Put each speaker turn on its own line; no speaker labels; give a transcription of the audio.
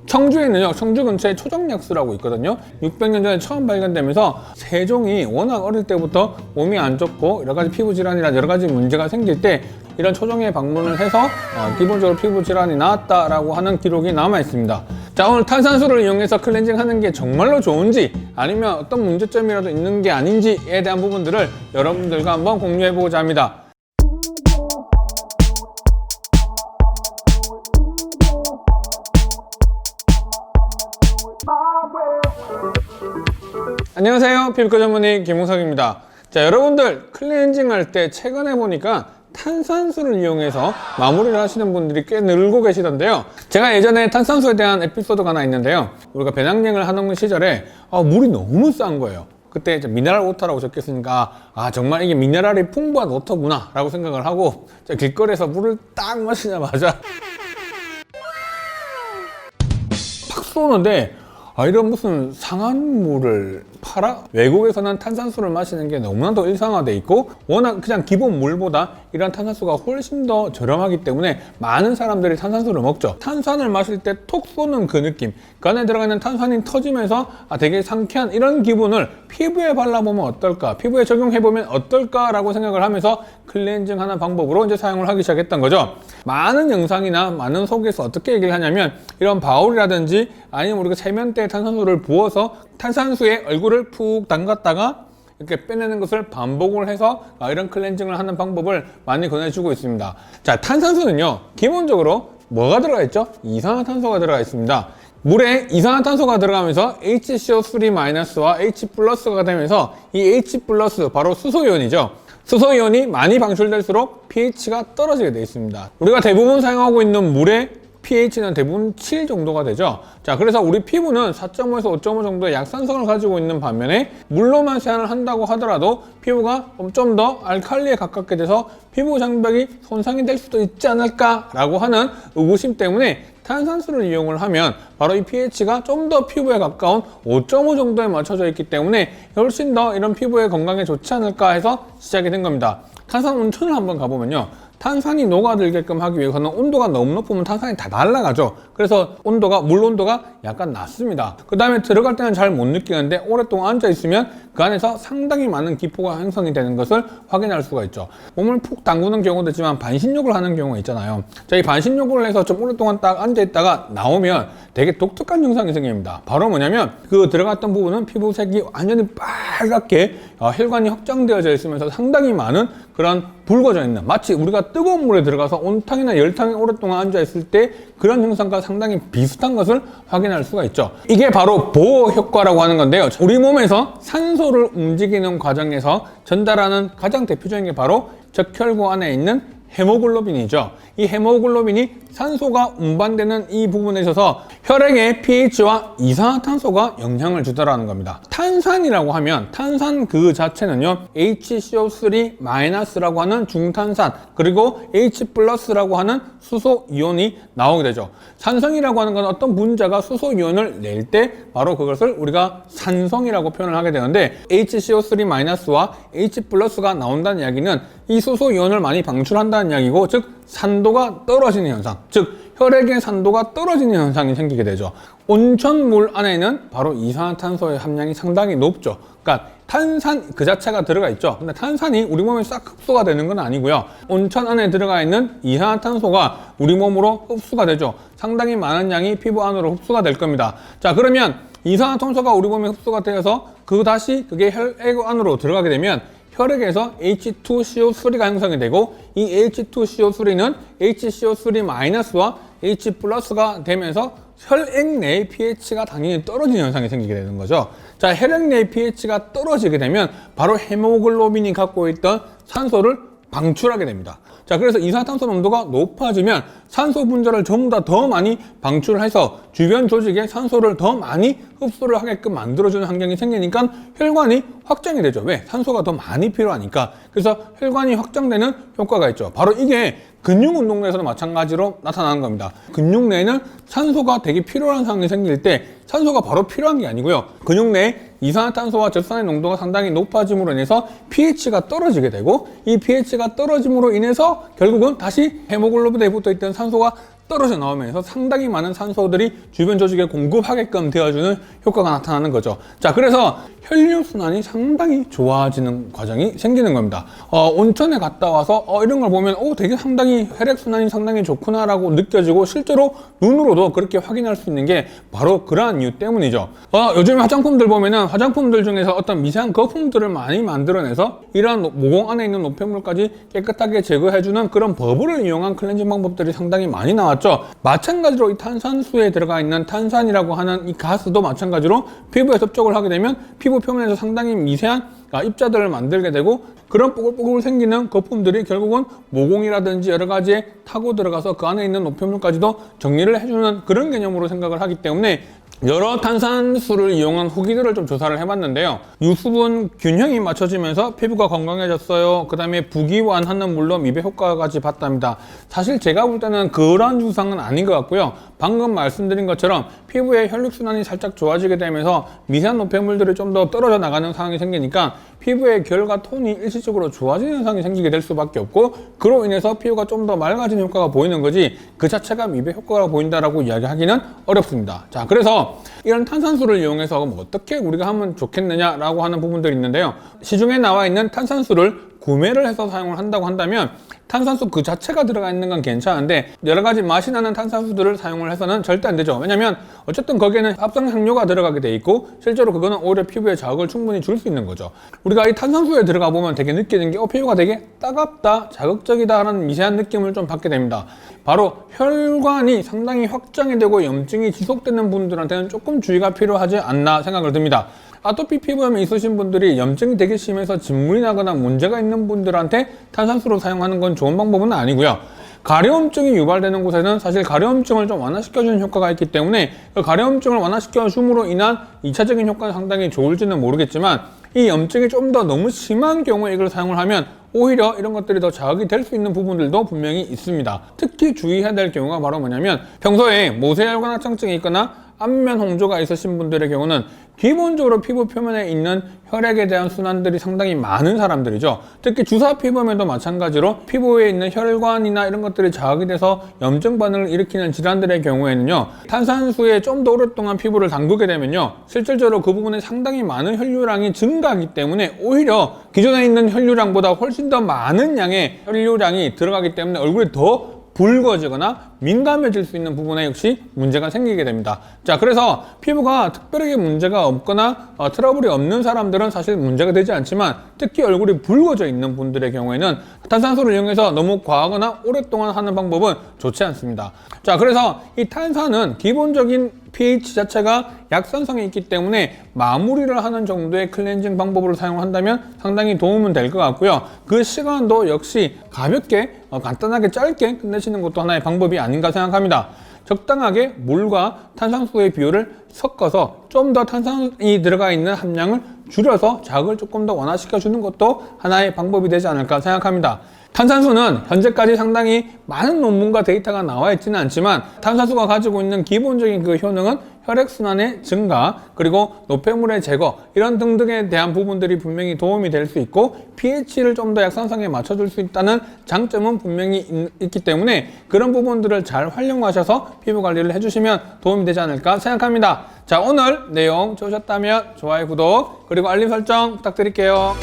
청주에는요, 청주 근처에 초정약수라고 있거든요. 600년 전에 처음 발견되면서 세종이 워낙 어릴 때부터 몸이 안 좋고 여러 가지 피부 질환이나 여러 가지 문제가 생길 때 이런 초정에 방문을 해서 기본적으로 피부 질환이 나았다라고 하는 기록이 남아 있습니다. 자, 오늘 탄산수를 이용해서 클렌징 하는 게 정말로 좋은지 아니면 어떤 문제점이라도 있는 게 아닌지에 대한 부분들을 여러분들과 한번 공유해보고자 합니다. 안녕하세요, 피부과 전문의 김홍석입니다. 자, 여러분들 클렌징 할 때 최근에 보니까 탄산수를 이용해서 마무리를 하시는 분들이 꽤 늘고 계시던데요. 제가 예전에 탄산수에 대한 에피소드가 하나 있는데요. 우리가 배낭여행을 하는 시절에 물이 너무 싼 거예요. 그때 이제 미네랄 워터라고 적혔으니까 정말 이게 미네랄이 풍부한 워터구나 라고 생각을 하고 길거리에서 물을 딱 마시자마자 팍 쏘는데 이런 무슨 상한 물을 팔아? 외국에서는 탄산수를 마시는 게 너무나도 일상화돼 있고 워낙 그냥 기본 물보다 이런 탄산수가 훨씬 더 저렴하기 때문에 많은 사람들이 탄산수를 먹죠. 탄산을 마실 때 톡 쏘는 그 느낌, 그 안에 들어가 있는 탄산이 터지면서 되게 상쾌한 이런 기분을 피부에 발라보면 어떨까, 피부에 적용해보면 어떨까 라고 생각을 하면서 클렌징 하는 방법으로 이제 사용을 하기 시작했던 거죠. 많은 영상이나 많은 속에서 어떻게 얘기를 하냐면 이런 바울이라든지 아니면 우리가 세면대에 탄산수를 부어서 탄산수에 얼굴을 푹 담갔다가 이렇게 빼내는 것을 반복을 해서 이런 클렌징을 하는 방법을 많이 권해주고 있습니다. 자, 탄산수는요, 기본적으로 뭐가 들어가 있죠? 이산화탄소가 들어가 있습니다. 물에 이산화탄소가 들어가면서 HCO3-와 H+가 되면서 이 H+, 바로 수소이온이죠. 수소이온이 많이 방출될수록 pH가 떨어지게 되어 있습니다. 우리가 대부분 사용하고 있는 물의 pH는 대부분 7 정도가 되죠. 자, 그래서 우리 피부는 4.5에서 5.5 정도의 약산성을 가지고 있는 반면에 물로만 세안을 한다고 하더라도 피부가 좀 더 알칼리에 가깝게 돼서 피부 장벽이 손상이 될 수도 있지 않을까라고 하는 의구심 때문에 탄산수를 이용을 하면 바로 이 pH가 좀 더 피부에 가까운 5.5 정도에 맞춰져 있기 때문에 훨씬 더 이런 피부의 건강에 좋지 않을까 해서 시작이 된 겁니다. 탄산 온천을 한번 가보면요, 탄산이 녹아들게끔 하기 위해서는 온도가 너무 높으면 탄산이 다 날아가죠. 그래서 물 온도가 약간 낮습니다. 그 다음에 들어갈 때는 잘 못 느끼는데 오랫동안 앉아있으면 그 안에서 상당히 많은 기포가 형성이 되는 것을 확인할 수가 있죠. 몸을 푹 담그는 경우도 있지만 반신욕을 하는 경우가 있잖아요. 자, 이 반신욕을 해서 좀 오랫동안 딱 앉아있다가 나오면 되게 독특한 증상이 생깁니다. 바로 뭐냐면 그 들어갔던 부분은 피부색이 완전히 빨갛게 혈관이 확장되어져 있으면서 상당히 많은 그런 붉어져 있는, 마치 우리가 뜨거운 물에 들어가서 온탕이나 열탕에 오랫동안 앉아있을 때 그런 증상과 상당히 비슷한 것을 확인할 수가 있죠. 이게 바로 보호 효과라고 하는 건데요. 우리 몸에서 산소를 움직이는 과정에서 전달하는 가장 대표적인 게 바로 적혈구 안에 있는 헤모글로빈이죠. 이 헤모글로빈이 산소가 운반되는 이 부분에 있어서 혈액의 pH와 이산화탄소가 영향을 주더라는 겁니다. 탄산이라고 하면 탄산 그 자체는요, HCO3-라고 하는 중탄산 그리고 H+라고 하는 수소이온이 나오게 되죠. 산성이라고 하는 건 어떤 분자가 수소이온을 낼 때 바로 그것을 우리가 산성이라고 표현을 하게 되는데 HCO3-와 H+가 나온다는 이야기는 이 수소이온을 많이 방출한다는 이야기고, 즉 산도가 떨어지는 현상, 즉 혈액의 산도가 떨어지는 현상이 생기게 되죠. 온천물 안에는 바로 이산화탄소의 함량이 상당히 높죠. 그러니까 탄산 그 자체가 들어가 있죠. 근데 탄산이 우리 몸에 싹 흡수가 되는 건 아니고요. 온천 안에 들어가 있는 이산화탄소가 우리 몸으로 흡수가 되죠. 상당히 많은 양이 피부 안으로 흡수가 될 겁니다. 자, 그러면 이산화탄소가 우리 몸에 흡수가 되어서 다시 그게 혈액 안으로 들어가게 되면 혈액에서 H2CO3가 형성이 되고, 이 H2CO3는 HCO3-와 H+가 되면서 혈액 내의 pH가 당연히 떨어지는 현상이 생기게 되는 거죠. 자, 혈액 내의 pH가 떨어지게 되면 바로 헤모글로빈이 갖고 있던 산소를 방출하게 됩니다. 자, 그래서 이산화탄소 농도가 높아지면 산소 분자를 전부 더 많이 방출해서 주변 조직에 산소를 더 많이 흡수를 하게끔 만들어주는 환경이 생기니까 혈관이 확장이 되죠. 왜? 산소가 더 많이 필요하니까. 그래서 혈관이 확장되는 효과가 있죠. 바로 이게 근육 운동 내에서도 마찬가지로 나타나는 겁니다. 근육 내에는 산소가 되게 필요한 상황이 생길 때 산소가 바로 필요한 게 아니고요, 근육 내에 이산화탄소와 젖산의 농도가 상당히 높아짐으로 인해서 pH가 떨어지게 되고, 이 pH가 떨어짐으로 인해서 결국은 다시 헤모글로빈에 붙어 있던 산소가 떨어져 나오면서 상당히 많은 산소들이 주변 조직에 공급하게끔 되어주는 효과가 나타나는 거죠. 자, 그래서 혈류순환이 상당히 좋아지는 과정이 생기는 겁니다. 온천에 갔다 와서 이런 걸 보면 되게 상당히 혈액순환이 상당히 좋구나라고 느껴지고 실제로 눈으로도 그렇게 확인할 수 있는 게 바로 그러한 이유 때문이죠. 요즘 화장품들 보면은 화장품들 중에서 어떤 미세한 거품들을 많이 만들어내서 이러한 모공 안에 있는 노폐물까지 깨끗하게 제거해주는 그런 버블을 이용한 클렌징 방법들이 상당히 많이 나왔죠. 마찬가지로 이 탄산수에 들어가 있는 탄산이라고 하는 이 가스도 마찬가지로 피부에 접촉을 하게 되면 피부 표면에서 상당히 미세한 입자들을 만들게 되고 그런 뽀글뽀글 생기는 거품들이 결국은 모공이라든지 여러 가지에 타고 들어가서 그 안에 있는 노폐물까지도 정리를 해주는 그런 개념으로 생각을 하기 때문에 여러 탄산수를 이용한 후기들을 좀 조사를 해봤는데요. 유수분 균형이 맞춰지면서 피부가 건강해졌어요. 그 다음에 부기완하는 물론 미백 효과까지 봤답니다. 사실 제가 볼 때는 그런 증상은 아닌 것 같고요. 방금 말씀드린 것처럼 피부의 혈액순환이 살짝 좋아지게 되면서 미세한 노폐물들이 좀 더 떨어져 나가는 상황이 생기니까 피부의 결과 톤이 일시적으로 좋아지는 현상이 생기게 될 수밖에 없고 그로 인해서 피부가 좀 더 맑아지는 효과가 보이는 거지 그 자체가 미백 효과가 보인다라고 이야기하기는 어렵습니다. 자, 그래서 이런 탄산수를 이용해서 어떻게 우리가 하면 좋겠느냐라고 하는 부분들이 있는데요. 시중에 나와 있는 탄산수를 구매를 해서 사용을 한다고 한다면 탄산수 그 자체가 들어가 있는 건 괜찮은데 여러 가지 맛이 나는 탄산수들을 사용을 해서는 절대 안 되죠. 왜냐면 어쨌든 거기에는 합성 향료가 들어가게 돼 있고 실제로 그거는 오히려 피부에 자극을 충분히 줄 수 있는 거죠. 우리가 이 탄산수에 들어가 보면 되게 느끼는 게 피부가 되게 따갑다, 자극적이다라는 미세한 느낌을 좀 받게 됩니다. 바로 혈관이 상당히 확장이 되고 염증이 지속되는 분들한테는 조금 주의가 필요하지 않나 생각을 듭니다. 아토피 피부염이 있으신 분들이 염증이 되게 심해서 진물이 나거나 문제가 있는 분들한테 탄산수를 사용하는 건 좋은 방법은 아니고요. 가려움증이 유발되는 곳에는 사실 가려움증을 좀 완화시켜주는 효과가 있기 때문에 그 가려움증을 완화시켜줌으로 인한 2차적인 효과는 상당히 좋을지는 모르겠지만 이 염증이 좀 더 너무 심한 경우에 이걸 사용을 하면 오히려 이런 것들이 더 자극이 될 수 있는 부분들도 분명히 있습니다. 특히 주의해야 될 경우가 바로 뭐냐면 평소에 모세혈관 합성증이 있거나 안면 홍조가 있으신 분들의 경우는 기본적으로 피부 표면에 있는 혈액에 대한 순환들이 상당히 많은 사람들이죠. 특히 주사 피부염에도 마찬가지로 피부에 있는 혈관이나 이런 것들이 자극이 돼서 염증 반응을 일으키는 질환들의 경우에는요. 탄산수에 좀 더 오랫동안 피부를 담그게 되면요. 실질적으로 그 부분에 상당히 많은 혈류량이 증가하기 때문에 오히려 기존에 있는 혈류량보다 훨씬 더 많은 양의 혈류량이 들어가기 때문에 얼굴이 더 붉어지거나 민감해질 수 있는 부분에 역시 문제가 생기게 됩니다. 자, 그래서 피부가 특별하게 문제가 없거나 트러블이 없는 사람들은 사실 문제가 되지 않지만 특히 얼굴이 붉어져 있는 분들의 경우에는 탄산수를 이용해서 너무 과하거나 오랫동안 하는 방법은 좋지 않습니다. 자, 그래서 이 탄산은 기본적인 pH 자체가 약산성이 있기 때문에 마무리를 하는 정도의 클렌징 방법으로 사용한다면 상당히 도움은 될 것 같고요. 그 시간도 역시 가볍게 간단하게 짧게 끝내시는 것도 하나의 방법이 아닌가 생각합니다. 적당하게 물과 탄산수의 비율을 섞어서 좀 더 탄산이 들어가 있는 함량을 줄여서 자극을 조금 더 완화시켜 주는 것도 하나의 방법이 되지 않을까 생각합니다. 탄산수는 현재까지 상당히 많은 논문과 데이터가 나와 있지는 않지만 탄산수가 가지고 있는 기본적인 그 효능은 혈액순환의 증가 그리고 노폐물의 제거 이런 등등에 대한 부분들이 분명히 도움이 될 수 있고 pH를 좀 더 약산성에 맞춰줄 수 있다는 장점은 분명히 있기 때문에 그런 부분들을 잘 활용하셔서 피부 관리를 해주시면 도움이 되지 않을까 생각합니다. 자, 오늘 내용 좋으셨다면 좋아요, 구독 그리고 알림 설정 부탁드릴게요.